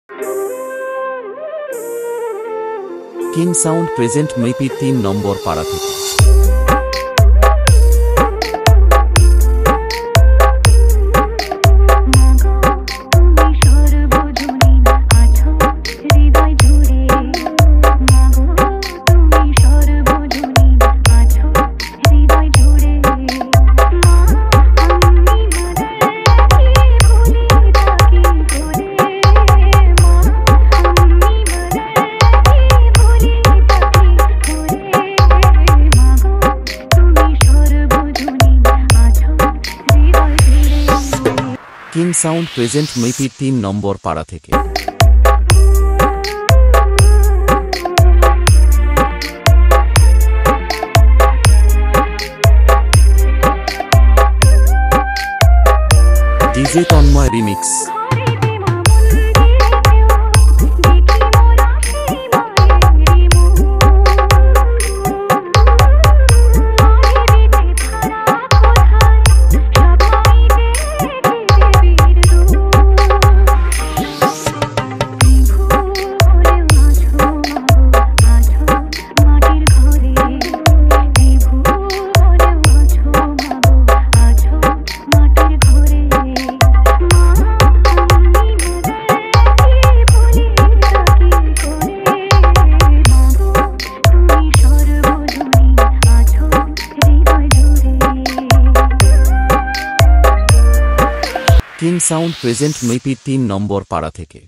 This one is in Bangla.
কিং সাউন্ড প্রেজেন্ট মেপির ৩ নম্বর পাড়া থেকে। কিং সাউন্ড প্রেজেন্ট মেপির ৩ নম্বর পাড়া থেকে। DJ Tanmoy remix. King sound present মেপির ৩ নম্বর পাড়া থেকে।